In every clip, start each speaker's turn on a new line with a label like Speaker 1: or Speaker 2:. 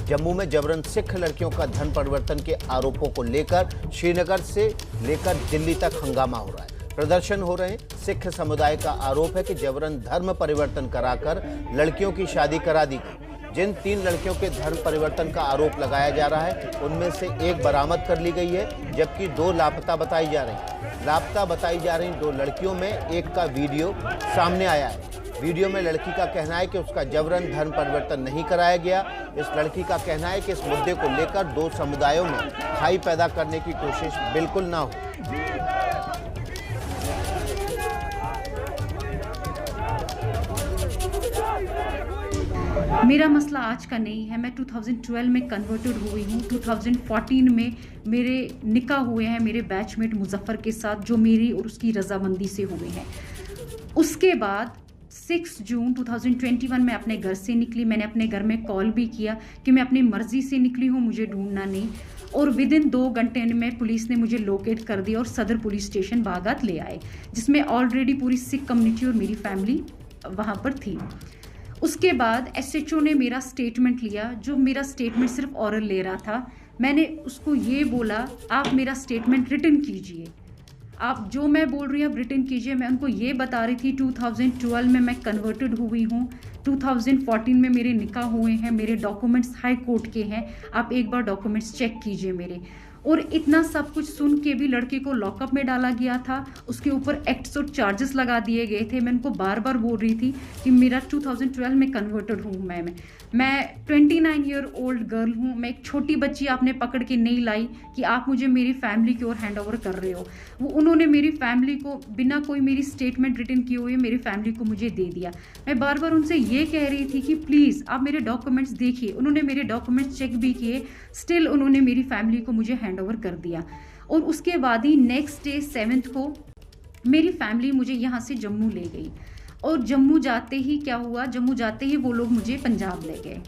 Speaker 1: जम्मू में जबरन सिख लड़कियों का धर्म परिवर्तन के आरोपों को लेकर श्रीनगर से लेकर दिल्ली तक हंगामा हो रहा है, प्रदर्शन हो रहे हैं। सिख समुदाय का आरोप है कि जबरन धर्म परिवर्तन कराकर लड़कियों की शादी करा दी गई। जिन 3 लड़कियों के धर्म परिवर्तन का आरोप लगाया जा रहा है, उनमें से एक बरामद कर ली गई है, जबकि 2 लापता बताई जा रही हैं। लापता बताई जा रही 2 लड़कियों में एक का वीडियो सामने आया है। वीडियो में लड़की का कहना है कि उसका जबरन धर्म परिवर्तन नहीं कराया गया। इस लड़की का कहना है कि इस मुद्दे को लेकर 2 समुदायों में खाई पैदा करने की कोशिश बिल्कुल ना हो।
Speaker 2: मेरा मसला आज का नहीं है। मैं 2012 में कन्वर्टेड हुई हूँ। 2014 में मेरे निकाह हुए हैं मेरे बैचमेट मुजफ्फर के साथ, जो मेरी और उसकी रजामंदी से हुए हैं। उसके बाद 6 जून 2021 में अपने घर से निकली। मैंने अपने घर में कॉल भी किया कि मैं अपनी मर्जी से निकली हूँ, मुझे ढूंढना नहीं। और विदिन 2 घंटे में पुलिस ने मुझे लोकेट कर दिया और सदर पुलिस स्टेशन बागात ले आए, जिसमें ऑलरेडी पूरी सिख कम्युनिटी और मेरी फैमिली वहाँ पर थी। उसके बाद SHO ने मेरा स्टेटमेंट लिया, जो मेरा स्टेटमेंट सिर्फ ऑरल ले रहा था। मैंने उसको ये बोला, आप मेरा स्टेटमेंट रिटन कीजिए, आप जो मैं बोल रही हूँ आप रिटन कीजिए। मैं उनको ये बता रही थी 2012 में मैं कन्वर्टेड हुई हूँ, 2014 में मेरे निकाह हुए हैं, मेरे डॉक्यूमेंट्स हाई कोर्ट के हैं, आप एक बार डॉक्यूमेंट्स चेक कीजिए मेरे। और इतना सब कुछ सुन के भी लड़के को लॉकअप में डाला गया था, उसके ऊपर एक्ट्स और चार्जेस लगा दिए गए थे। मैं उनको बार बार बोल रही थी कि मेरा 2012 में कन्वर्टेड हूँ मैं 29 ईयर ओल्ड गर्ल हूँ। मैं एक छोटी बच्ची आपने पकड़ के नहीं लाई कि आप मुझे मेरी फैमिली की ओर हैंड ओवर कर रहे हो। उन्होंने मेरी फैमिली को बिना कोई मेरी स्टेटमेंट रिटन किए हुए मेरी फैमिली को मुझे दे दिया। मैं बार बार उनसे ये कह रही थी कि प्लीज़ आप मेरे डॉक्यूमेंट्स देखिए। उन्होंने मेरे डॉक्यूमेंट्स चेक भी किए, स्टिल उन्होंने मेरी फैमिली को मुझे हैंड ओवर कर दिया। और उसके बाद ही नेक्स्ट डे 7th को मेरी फैमिली मुझे यहाँ से जम्मू ले गई। और जम्मू जाते ही क्या हुआ, जम्मू जाते ही वो लोग मुझे पंजाब ले गए।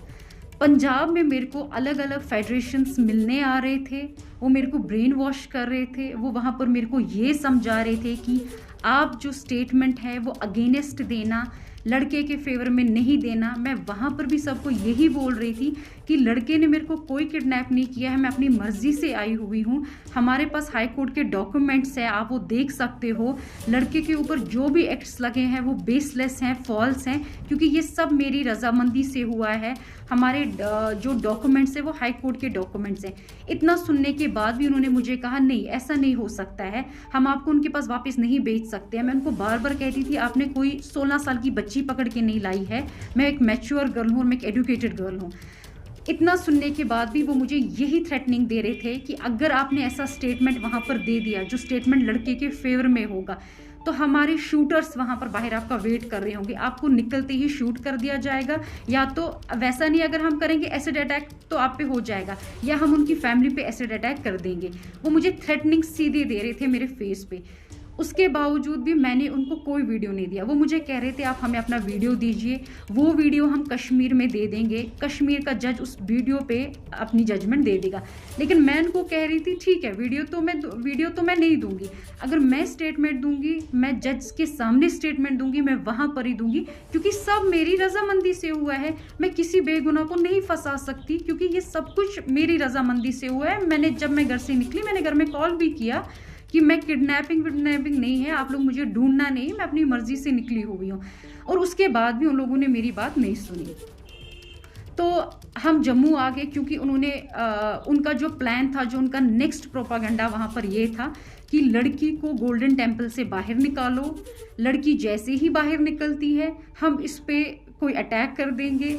Speaker 2: पंजाब में मेरे को अलग अलग फेडरेशंस मिलने आ रहे थे, वो मेरे को ब्रेन वॉश कर रहे थे। वो वहाँ पर मेरे को ये समझा रहे थे कि आप जो स्टेटमेंट है वो अगेंस्ट देना, लड़के के फेवर में नहीं देना। मैं वहाँ पर भी सबको यही बोल रही थी कि लड़के ने मेरे को कोई किडनैप नहीं किया है, मैं अपनी मर्जी से आई हुई हूँ। हमारे पास हाई कोर्ट के डॉक्यूमेंट्स हैं, आप वो देख सकते हो। लड़के के ऊपर जो भी एक्ट्स लगे हैं वो बेसलेस हैं, फॉल्स हैं, क्योंकि ये सब मेरी रजामंदी से हुआ है। हमारे जो डॉक्यूमेंट्स हैं वो हाई कोर्ट के डॉक्यूमेंट्स हैं। इतना सुनने के बाद भी उन्होंने मुझे कहा नहीं, ऐसा नहीं हो सकता है, हम आपको उनके पास वापस नहीं भेज सकते हैं। मैं उनको बार बार कहती थी आपने कोई 16 साल की बच्ची पकड़ के नहीं लाई है, मैं एक मैच्योर गर्ल हूँ और मैं एक एजुकेटेड गर्ल हूँ। इतना सुनने के बाद भी वो मुझे यही थ्रेटनिंग दे रहे थे कि अगर आपने ऐसा स्टेटमेंट वहाँ पर दे दिया जो स्टेटमेंट लड़के के फेवर में होगा, तो हमारे शूटर्स वहाँ पर बाहर आपका वेट कर रहे होंगे, आपको निकलते ही शूट कर दिया जाएगा, या तो वैसा नहीं अगर हम करेंगे एसिड अटैक तो आप पे हो जाएगा, या हम उनकी फैमिली पे एसिड अटैक कर देंगे। वो मुझे थ्रेटनिंग सीधे दे रहे थे मेरे फेस पे। उसके बावजूद भी मैंने उनको कोई वीडियो नहीं दिया। वो मुझे कह रहे थे आप हमें अपना वीडियो दीजिए, वो वीडियो हम कश्मीर में दे देंगे, कश्मीर का जज उस वीडियो पे अपनी जजमेंट दे देगा। लेकिन मैं उनको कह रही थी ठीक है, वीडियो तो मैं नहीं दूंगी। अगर मैं स्टेटमेंट दूंगी, मैं जज के सामने स्टेटमेंट दूंगी, मैं वहाँ पर ही दूंगी, क्योंकि सब मेरी रजामंदी से हुआ है। मैं किसी बेगुनाह को नहीं फंसा सकती, क्योंकि ये सब कुछ मेरी रजामंदी से हुआ है। जब मैं घर से निकली, मैंने घर में कॉल भी किया कि मैं किडनैपिंग नहीं है, आप लोग मुझे ढूंढना नहीं, मैं अपनी मर्जी से निकली हुई हूँ। और उसके बाद भी उन लोगों ने मेरी बात नहीं सुनी। तो हम जम्मू आ गए, क्योंकि उन्होंने उनका जो प्लान था, जो उनका नेक्स्ट प्रोपागेंडा वहाँ पर ये था कि लड़की को गोल्डन टेम्पल से बाहर निकालो। लड़की जैसे ही बाहर निकलती है हम इस पे कोई अटैक कर देंगे।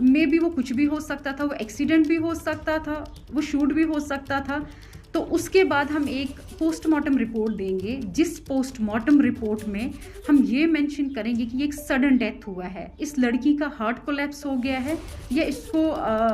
Speaker 2: मे बी वो कुछ भी हो सकता था, वो एक्सीडेंट भी हो सकता था, वो शूट भी हो सकता था। तो उसके बाद हम एक पोस्टमार्टम रिपोर्ट देंगे, जिस पोस्टमार्टम रिपोर्ट में हम ये मेंशन करेंगे कि ये एक सडन डेथ हुआ है, इस लड़की का हार्ट कोलैप्स हो गया है या इसको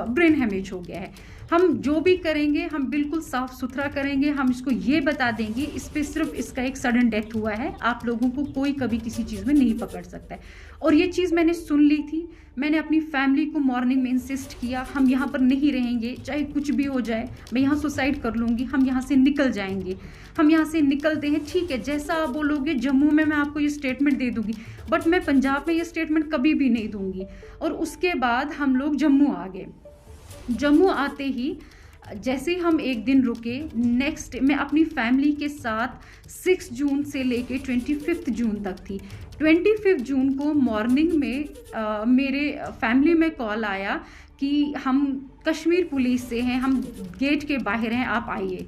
Speaker 2: ब्रेन हेमेज हो गया है। हम जो भी करेंगे हम बिल्कुल साफ सुथरा करेंगे। हम इसको ये बता देंगे इस पे सिर्फ इसका एक सडन डेथ हुआ है, आप लोगों को कोई कभी किसी चीज़ में नहीं पकड़ सकता है। और ये चीज़ मैंने सुन ली थी। मैंने अपनी फैमिली को मॉर्निंग में इंसिस्ट किया हम यहाँ पर नहीं रहेंगे, चाहे कुछ भी हो जाए, मैं यहाँ सुसाइड कर लूँगी, हम यहाँ से निकल जाएंगे। हम यहाँ से निकलते हैं, ठीक है, जैसा आप बोलोगे जम्मू में मैं आपको ये स्टेटमेंट दे दूँगी, बट मैं पंजाब में ये स्टेटमेंट कभी भी नहीं दूँगी। और उसके बाद हम लोग जम्मू आ गए। जम्मू आते ही जैसे हम एक दिन रुके, नेक्स्ट मैं अपनी फैमिली के साथ 6 जून से लेके 25 जून तक थी। 25 जून को मॉर्निंग में मेरे फैमिली में कॉल आया कि हम कश्मीर पुलिस से हैं, हम गेट के बाहर हैं, आप आइए।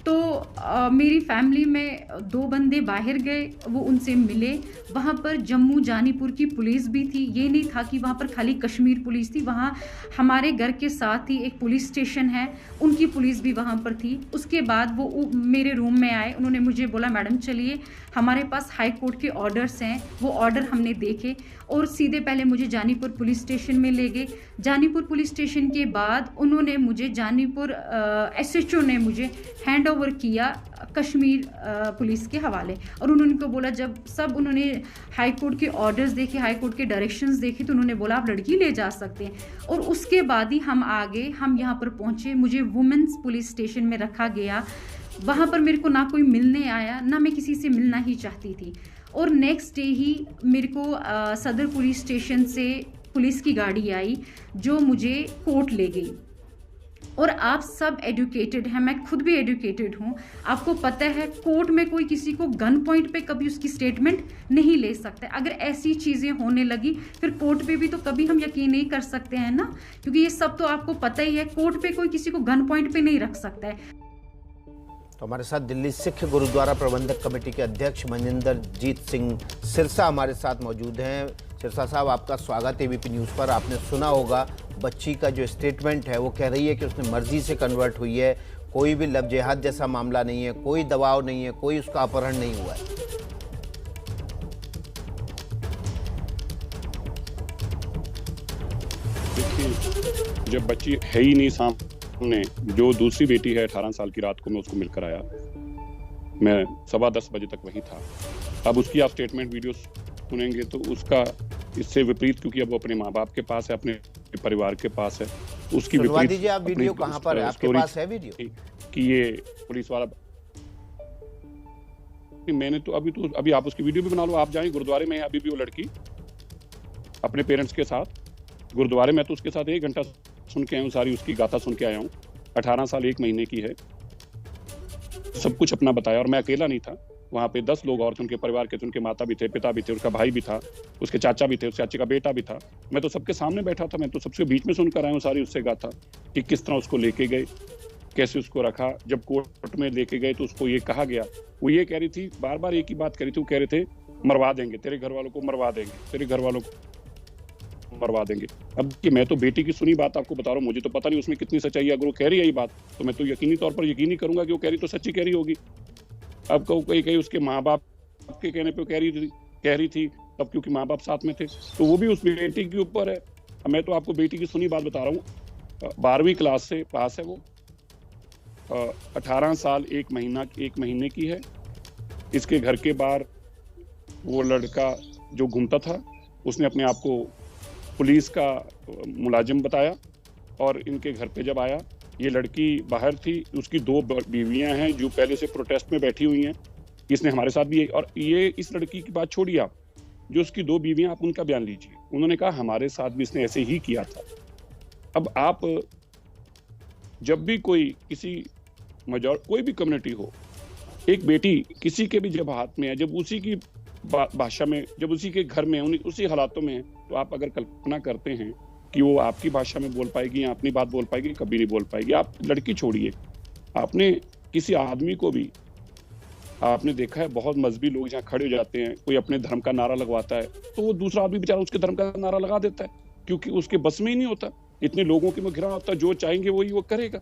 Speaker 2: तो मेरी फैमिली में 2 बंदे बाहर गए, वो उनसे मिले। वहाँ पर जम्मू जानीपुर की पुलिस भी थी, ये नहीं था कि वहाँ पर खाली कश्मीर पुलिस थी, वहाँ हमारे घर के साथ ही एक पुलिस स्टेशन है, उनकी पुलिस भी वहाँ पर थी। उसके बाद वो मेरे रूम में आए, उन्होंने मुझे बोला मैडम चलिए, हमारे पास हाई कोर्ट के ऑर्डर्स हैं। वो ऑर्डर हमने देखे और सीधे पहले मुझे जानीपुर पुलिस स्टेशन में ले गए। जानीपुर पुलिस स्टेशन के बाद उन्होंने मुझे जानीपुर SHO ने मुझे हैंड ओवर किया कश्मीर पुलिस के हवाले। और उन्होंने को बोला, जब सब उन्होंने हाई कोर्ट के ऑर्डर्स देखे, हाई कोर्ट के डायरेक्शंस देखे, तो उन्होंने बोला आप लड़की ले जा सकते हैं। और उसके बाद ही हम आगे हम यहाँ पर पहुँचे, मुझे वुमेंस पुलिस स्टेशन में रखा गया। वहाँ पर मेरे को ना कोई मिलने आया, ना मैं किसी से मिलना ही चाहती थी। और नेक्स्ट डे ही मेरे को सदर पुलिस स्टेशन से पुलिस की गाड़ी आई जो मुझे कोर्ट ले गई। और आप सब एजुकेटेड हैं, मैं खुद भी एजुकेटेड हूँ, आपको पता है कोर्ट में कोई किसी को गन पॉइंट पे कभी उसकी स्टेटमेंट नहीं ले सकता। अगर ऐसी चीज़ें होने लगी फिर कोर्ट पे भी तो कभी हम यकीन नहीं कर सकते हैं ना, क्योंकि ये सब तो आपको पता ही है, कोर्ट पे कोई किसी को गन पॉइंट पे नहीं रख सकता है।
Speaker 1: तो हमारे साथ दिल्ली सिख गुरुद्वारा प्रबंधक कमेटी के अध्यक्ष मनजिंदर जीत सिंह सिरसा हमारे साथ मौजूद हैं। सिरसा साहब, आपका स्वागत है ABP न्यूज़ पर। आपने सुना होगा बच्ची का जो स्टेटमेंट है, वो कह रही है कि उसने मर्जी से कन्वर्ट हुई है, कोई भी लव जिहाद जैसा मामला नहीं है, कोई दबाव नहीं है, कोई उसका अपहरण नहीं हुआ है।
Speaker 3: देखिए, जब बच्ची है ही नहीं सामने, जो दूसरी बेटी है 18 साल की, रात को मैं उसको मिलकर आया, मैं 10:15 बजे तक वहीं था। अब उसकी आप स्टेटमेंट वीडियो सुनेंगे तो उसका इससे विपरीत, क्योंकि अब वो अपने माँ बाप के पास है, अपने परिवार के पास है, उसकी विपरीत
Speaker 1: दीजिए आप वीडियो कहाँ पर है, आपके पास है वीडियो?
Speaker 3: कि ये पुलिस वाला, मैंने तो अभी आप उसकी वीडियो भी बना लो, आप जाएं गुरुद्वारे में, अभी भी वो लड़की अपने पेरेंट्स के साथ गुरुद्वारे में, तो उसके साथ 1 घंटा सुन के आया हूँ, सारी उसकी गाथा सुन के आया हूँ। 18 साल 1 महीने की है, सब कुछ अपना बताया। और मैं अकेला नहीं था, वहाँ पे 10 लोग और थे, उनके परिवार के थे, उनके माता भी थे, पिता भी थे, उसका भाई भी था, उसके चाचा भी थे, उसके चाचे का बेटा भी था। मैं तो सबके सामने बैठा था, मैं तो सबसे बीच में सुनकर आया हूँ सारी उससे गाथा कि किस तरह उसको लेके गए, कैसे उसको रखा। जब कोर्ट में लेके गए तो उसको ये कहा गया, वो ये कह रही थी, बार बार एक ही बात कह रही थी, वो कह रहे थे मरवा देंगे, तेरे घर वालों को मरवा देंगे, तेरे घर वालों को मरवा देंगे। अब कि मैं तो बेटी की सुनी बात आपको बता रहा हूँ, मुझे तो पता नहीं उसमें कितनी सच्चाई है। अगर वो कह रही है ये बात तो मैं तो यकीनी तौर पर यकीन ही करूंगा कि वो कह रही तो सच्ची कह रही होगी। अब कहीं उसके माँ बाप के कहने पे कह रही थी तब, क्योंकि माँ बाप साथ में थे, तो वो भी उस बेटी के ऊपर है। मैं तो आपको बेटी की सुनी बात बता रहा हूँ, 12वीं क्लास से पास है वो, 18 साल 1 महीने की है। इसके घर के बाहर वो लड़का जो घूमता था, उसने अपने आप को पुलिस का मुलाजिम बताया, और इनके घर पे जब आया, ये लड़की बाहर थी, उसकी 2 बीवियां हैं जो पहले से प्रोटेस्ट में बैठी हुई हैं, इसने हमारे साथ भी। और ये इस लड़की की बात छोड़िए आप, जो उसकी 2 बीवियां, आप उनका बयान लीजिए, उन्होंने कहा हमारे साथ भी इसने ऐसे ही किया था। अब आप जब भी कोई कोई भी कम्युनिटी हो, एक बेटी किसी के भी जब हाथ में है, जब उसी की भाषा में, जब उसी के घर में, उसी हालातों में है, तो आप अगर कल्पना करते हैं कि वो आपकी भाषा में बोल पाएगी या अपनी बात बोल पाएगी, कभी नहीं बोल पाएगी। आप लड़की छोड़िए, आपने किसी आदमी को भी आपने देखा है, बहुत मजहबी लोग जहाँ खड़े हो जाते हैं, कोई अपने धर्म का नारा लगवाता है तो वो दूसरा आदमी बेचारा उसके धर्म का नारा लगा देता है, क्योंकि उसके बस में ही नहीं होता, इतने लोगों के में घिरा होता है, जो चाहेंगे वही वो करेगा।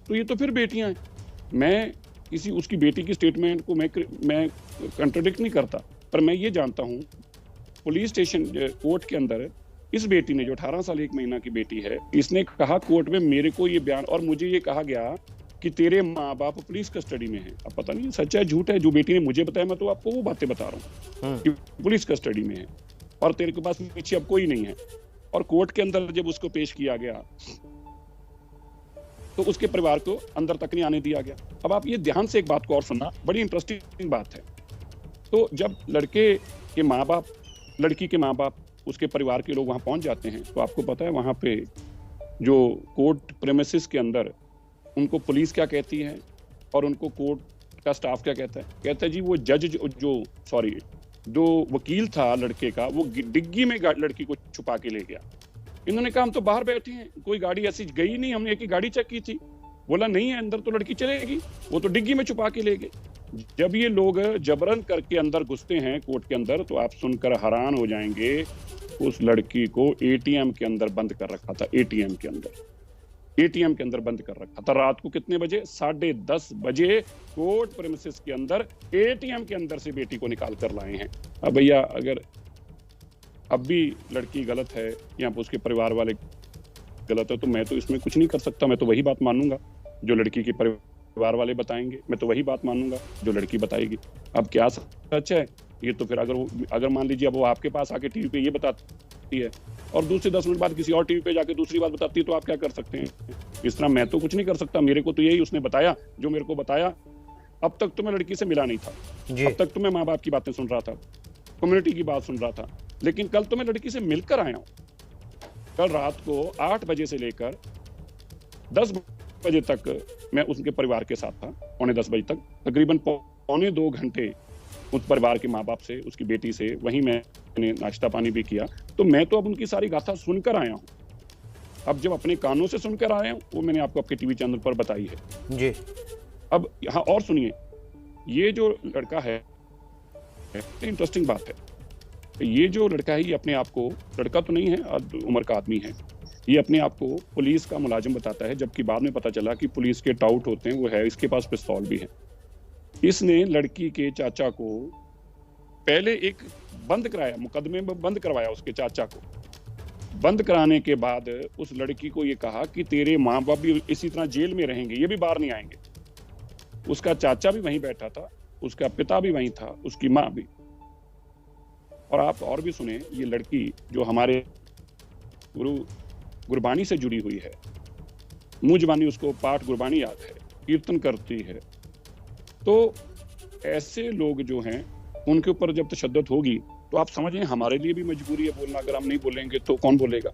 Speaker 3: तो ये तो फिर बेटियां हैं। मैं उसकी बेटी की स्टेटमेंट को मैं कंट्राडिक्ट नहीं करता, पर मैं ये जानता हूँ पुलिस स्टेशन कोर्ट के अंदर इस बेटी ने, जो 18 साल 1 महीना की बेटी है, इसने कहा कोर्ट में मेरे को ये बयान, और मुझे ये कहा गया कि तेरे माँ बाप पुलिस कस्टडी में हैं। अब पता नहीं सच है झूठ है, जो बेटी ने मुझे बताया मैं तो आपको वो बातें बता रहा हूँ कि पुलिस कस्टडी में है और तेरे के पास पीछे अब कोई नहीं है। और कोर्ट के अंदर जब उसको पेश किया गया तो उसके परिवार को अंदर तक नहीं आने दिया गया। अब आप ये ध्यान से एक बात को और सुनना, बड़ी इंटरेस्टिंग बात है। तो जब लड़के के माँ बाप, लड़की के माँ बाप, उसके परिवार के लोग वहां पहुंच जाते हैं, तो आपको पता है वहां पे जो कोर्ट प्रेमिसेस के अंदर उनको पुलिस क्या कहती है और उनको कोर्ट का स्टाफ क्या कहता है? कहता है जी वो जज जो वकील था लड़के का, वो डिग्गी में लड़की को छुपा के ले गया। इन्होंने कहा हम तो बाहर बैठे हैं, कोई गाड़ी ऐसी गई नहीं, हमने एक ही गाड़ी चेक की थी। बोला नहीं है, अंदर तो लड़की चलेगी, वो तो डिग्गी में छुपा के ले गए। जब ये लोग जबरन करके अंदर घुसते हैं कोर्ट के अंदर, तो आप सुनकर हैरान हो जाएंगे, उस लड़की को एटीएम के अंदर बंद कर रखा था। एटीएम के अंदर बंद कर रखा था। रात को कितने बजे? 10:30 बजे कोर्ट प्रेमिसेस के अंदर एटीएम के अंदर से बेटी को निकाल कर लाए हैं। अब भैया अगर अब भी लड़की गलत है या उसके परिवार वाले गलत है, तो मैं तो इसमें कुछ नहीं कर सकता। मैं तो वही बात मानूंगा जो लड़की के परिवार वाले बताएंगे, मैं तो वही बात मानूंगा जो लड़की बताएगी। अब क्या सच है ये तो फिर अगर मान लीजिए अब वो आपके पास आके टीवी पे ये बताती है और दूसरे 10 मिनट बाद किसी और टीवी पे जाके दूसरी बात बताती है, तो आप क्या कर सकते हैं? इस तरह मैं तो कुछ नहीं कर सकता। मेरे को तो यही उसने बताया जो मेरे को बताया। अब तक तो मैं लड़की से मिला नहीं था, अब तक तो मैं माँ बाप की बातें सुन रहा था, कम्युनिटी की बात सुन रहा था, लेकिन कल तो मैं लड़की से मिलकर आया हूँ। कल रात को 8 बजे से लेकर 10 बजे तक मैं उसके परिवार के साथ था, पौने 10 बजे तक, तकरीबन पौने 2 घंटे उस परिवार के माँ बाप से, उसकी बेटी से, वहीं मैंने नाश्ता पानी भी किया। तो मैं तो अब उनकी सारी गाथा सुनकर आया हूँ। अब जब अपने कानों से सुनकर आया हूँ, वो मैंने आपको आपके टीवी चैनल पर बताई है
Speaker 1: जी।
Speaker 3: अब यहाँ और सुनिए, ये जो लड़का है, इंटरेस्टिंग बात है, ये जो लड़का है ये अपने आप को, लड़का तो नहीं है, उम्र का आदमी है, ये अपने आप को पुलिस का मुलाजिम बताता है, जबकि बाद में पता चला कि पुलिस के टाउट होते हैं वो है, इसके पास पिस्तौल भी है। इसने लड़की के चाचा को पहले एक बंद कराया, मुकदमे में बंद करवाया, उसके चाचा को बंद कराने के बाद उस लड़की को ये कहा कि तेरे माँ बाप भी इसी तरह जेल में रहेंगे, ये भी बाहर नहीं आएंगे। उसका चाचा भी वहीं बैठा था, उसका पिता भी वहीं था, उसकी माँ भी। और आप और भी सुने, ये लड़की जो हमारे गुरबानी से जुड़ी हुई है, मुंह जबानी उसको पाठ गुरबानी याद है, कीर्तन करती है। तो ऐसे लोग जो हैं उनके ऊपर जब तशद्दुद होगी तो आप समझें हमारे लिए भी मजबूरी है बोलना। अगर हम नहीं बोलेंगे तो कौन बोलेगा?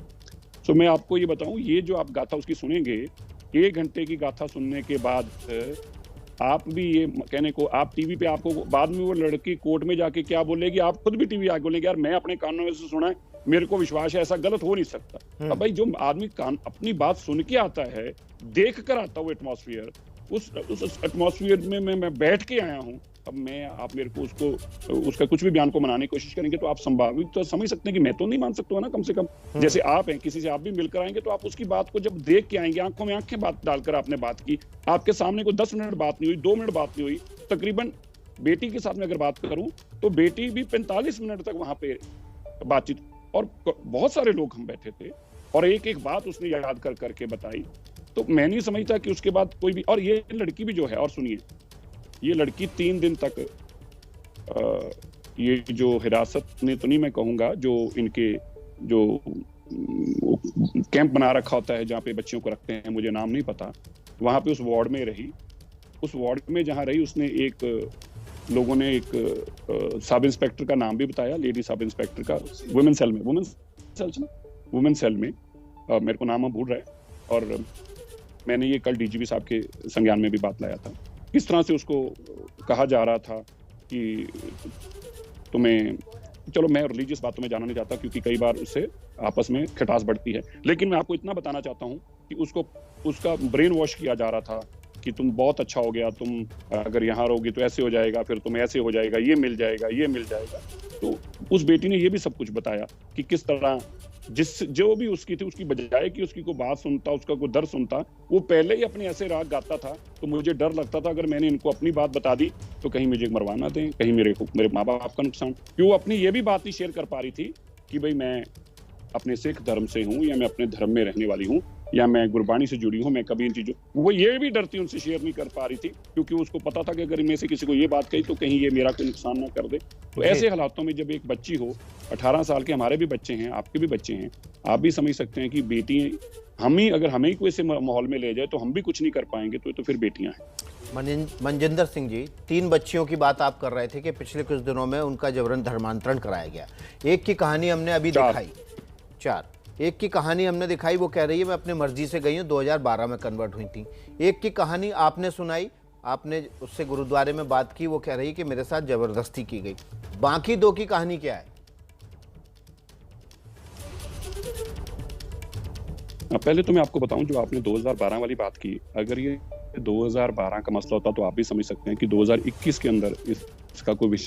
Speaker 3: तो मैं आपको ये बताऊं, ये जो आप गाथा उसकी सुनेंगे, 1 घंटे की गाथा सुनने के बाद आप भी ये कहने को, आप टीवी पे आपको बाद में वो लड़की कोर्ट में जाके क्या बोलेगी, आप खुद भी टीवी आके बोलेंगे यार मैं अपने कानों में से सुना है, मेरे को विश्वास है, ऐसा गलत हो नहीं सकता। अब भाई जो आदमी अपनी बात सुन के आता है, देख कर आता वो एटमॉस्फेयर, उस एटमॉस्फेयर में मैं बैठ के आया हूँ। अब मैं आप मेरे को उसका कुछ भी बयान को मनाने की कोशिश करेंगे तो आप संभावित तो समझ सकते हैं कि मैं तो नहीं मान सकता ना, कम से कम जैसे आप हैं, किसी से आप भी मिलकर आएंगे तो आप उसकी बात को जब देख के आएंगे, आंखों में आंखें बात डालकर आपने बात की, आपके सामने कोई 10 मिनट बात नहीं हुई, 2 मिनट बात नहीं हुई, तकरीबन बेटी के साथ में अगर बात करूं तो बेटी भी 45 मिनट तक वहां पे बातचीत, और बहुत सारे लोग हम बैठे थे और एक एक बात उसने याद कर करके बताई। तो मैं नहीं समझता कि उसके बाद कोई भी, और ये लड़की भी जो है, और सुनिए, ये लड़की 3 दिन तक ये जो हिरासत में तो नहीं मैं कहूँगा, जो इनके जो कैंप बना रखा होता है जहाँ पे बच्चियों को रखते हैं, मुझे नाम नहीं पता, वहाँ पे उस वार्ड में रही। उस वार्ड में जहाँ रही उसने लोगों ने एक सब इंस्पेक्टर का नाम भी बताया, लेडी सब इंस्पेक्टर का, वुमेन सेल में मेरे को नाम भूल रहा है, और मैंने ये कल डीजीपी साहब के संज्ञान में भी बात लाया था। किस तरह से उसको कहा जा रहा था कि तुम्हें, चलो मैं रिलीजियस बातों में जाना नहीं चाहता क्योंकि कई बार उससे आपस में खटास बढ़ती है, लेकिन मैं आपको इतना बताना चाहता हूँ कि उसका ब्रेन वॉश किया जा रहा था कि तुम बहुत अच्छा हो गया, तुम अगर यहाँ रहोगी तो ऐसे हो जाएगा, फिर तुम ऐसे हो जाएगा, ये मिल जाएगा। तो उस बेटी ने ये भी सब कुछ बताया कि किस तरह जो भी उसकी थी, उसकी बजाय कि उसकी कोई बात सुनता, उसका कोई दर्द सुनता, वो पहले ही अपने ऐसे राग गाता था। तो मुझे डर लगता था अगर मैंने इनको अपनी बात बता दी तो कहीं मुझे मरवा ना दें, कहीं मेरे माँ बाप का नुकसान। क्यों वो अपनी ये भी बात नहीं शेयर कर पा रही थी कि भाई मैं अपने सिख धर्म से हूँ, या मैं अपने धर्म में रहने वाली हूँ, या मैं गुरबानी से जुड़ी हूँ, मैं कभी इन चीजों, वो ये भी डरती उनसे शेयर नहीं कर पा रही थी क्योंकि उसको पता था कि अगर इनमें से किसी को ये बात कही तो कहीं ये मेरा कोई नुकसान ना कर दे। तो ऐसे हालातों में जब एक बच्ची हो, 18 साल के, हमारे भी बच्चे हैं, आपके भी बच्चे हैं, आप भी समझ सकते हैं कि बेटी अगर हमें कोई ऐसे माहौल में ले जाए तो हम भी कुछ नहीं कर पाएंगे, तो फिर बेटियां हैं।
Speaker 1: मनजिंदर सिंह जी, 3 बच्चियों की बात आप कर रहे थे कि पिछले कुछ दिनों में उनका जबरन धर्मांतरण कराया गया। एक की कहानी हमने अभी दिखाई, 4, एक की कहानी हमने दिखाई, वो कह रही है मैं अपनी मर्जी से गई हूँ, 2012 में कन्वर्ट हुई थी। एक की कहानी आपने सुनाई, आपने उससे गुरुद्वारे में बात की, वो कह रही कि मेरे साथ जबरदस्ती की गई। बाकी दो की कहानी क्या है?
Speaker 3: पहले तो मैं आपको बताऊं, जो आपने 2012 वाली बात की, अगर ये 2012 का मसला होता तो आप भी समझ सकते हैं कि 2021 के अंदर इसका कोई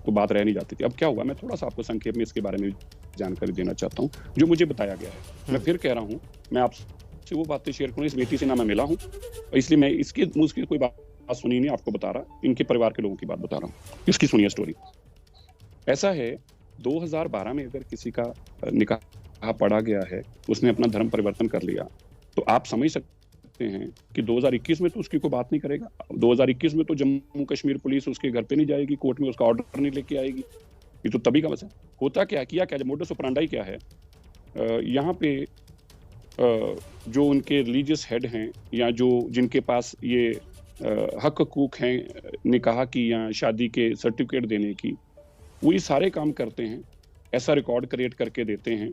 Speaker 3: बात रह नहीं जाती थी। अब क्या हुआ, मैं थोड़ा सा आपको संक्षेप में इसके बारे में जानकारी देना चाहता हूँ जो मुझे बताया गया है। मैं फिर कह रहा हूँ, मैं आपसे वो बातें शेयर करूँ, इस बेटी से ना मैं मिला हूँ, इसलिए मैं इसके मुझ की कोई बात सुनी नहीं, आपको बता रहा, इनके परिवार के लोगों की बात बता रहा हूँ, इसकी सुनिए स्टोरी। ऐसा है, 2012 में अगर किसी का निकाह पढ़ा गया है, उसने अपना धर्म परिवर्तन कर लिया, तो आप समझ सकते हैं कि 2021 में तो उसकी कोई बात नहीं करेगा। 2021 में तो जम्मू कश्मीर पुलिस उसके घर पे नहीं जाएगी, कोर्ट में उसका ऑर्डर नहीं लेके आएगी। ये तो तभी का मसला होता क्या क्या मोडस ऑपरेंडी क्या है, यहाँ पे जो उनके रिलीजियस हेड हैं या जो जिनके पास ये हक हकूक हैं निकाह की या शादी के सर्टिफिकेट देने की, वो ये सारे काम करते हैं, ऐसा रिकॉर्ड क्रिएट करके देते हैं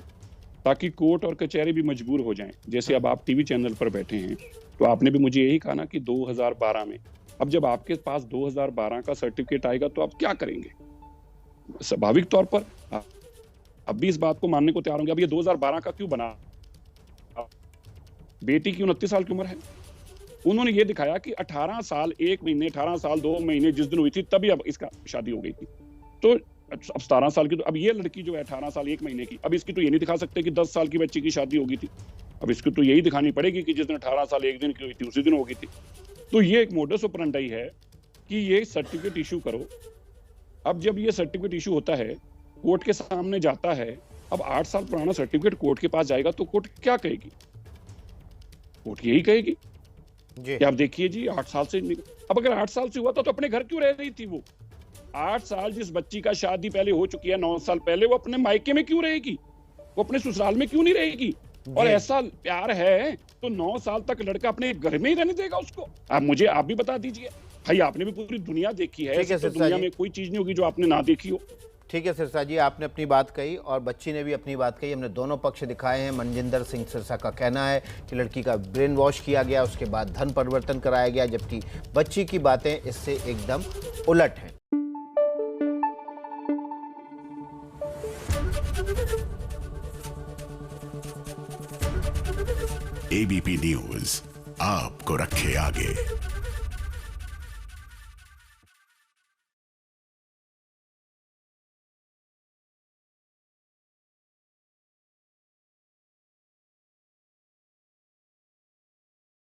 Speaker 3: ताकि कोर्ट और कचहरी भी मजबूर हो जाएं। जैसे अब आप टीवी चैनल पर बैठे हैं, तो आपने भी मुझे यही कहा ना कि 2012 में, अब जब आपके पास 2012 का सर्टिफिकेट आएगा तो आप क्या करेंगे? स्वाभाविक तौर पर अब भी इस बात को मानने को तैयार होंगे, अब ये 2012 का क्यों बना? बेटी की 29 साल की उम्र है, उन्होंने ये दिखाया कि 18 साल 1 महीने, 18 साल 2 महीने जिस दिन हुई थी तभी अब इसका शादी हो गई थी। तो अब 17 साल की, तो अब ये लड़की जो है 18 साल 1 महीने की, अब इसकी तो ये नहीं दिखा सकते कि 10 साल की बच्ची की शादी होगी थी। अब इसको तो यही दिखानी पड़ेगी कि जिस दिन 18 साल 1 दिन की हुई थी उसी दिन होगी थी। तो ये एक मोडस ऑपरेंडी है कि ये सर्टिफिकेट इशू करो। अब जब ये सर्टिफिकेट इशू होता है, कोर्ट के सामने जाता है, अब 8 साल पुराना सर्टिफिकेट कोर्ट के पास जाएगा तो कोर्ट क्या कहेगी? कोर्ट यही कहेगी कि आप देखिए जी 8 साल से, अब अगर 8 साल से हुआ था तो अपने घर क्यों रह रही थी वो? 8 साल जिस बच्ची का शादी पहले हो चुकी है 9 साल पहले, वो अपने मायके में क्यों रहेगी? वो अपने ससुराल में क्यों नहीं रहेगी? और ऐसा प्यार है तो 9 साल तक लड़का अपने घर में ही रहने देगा उसको? आप भी बता दीजिए भाई, आपने भी पूरी दुनिया देखी है, तो दुनिया में कोई चीज नहीं होगी जो आपने ना देखी हो।
Speaker 1: ठीक है सिरसा जी, आपने अपनी बात कही और बच्ची ने भी अपनी बात कही, हमने दोनों पक्ष दिखाए हैं। मनजिंदर सिंह सिरसा का कहना है कि लड़की का ब्रेन वॉश किया गया, उसके बाद धन परिवर्तन कराया गया, जबकि बच्ची की बातें इससे एकदम उलट हैं।
Speaker 4: एबीपी न्यूज आपको रखे आगे।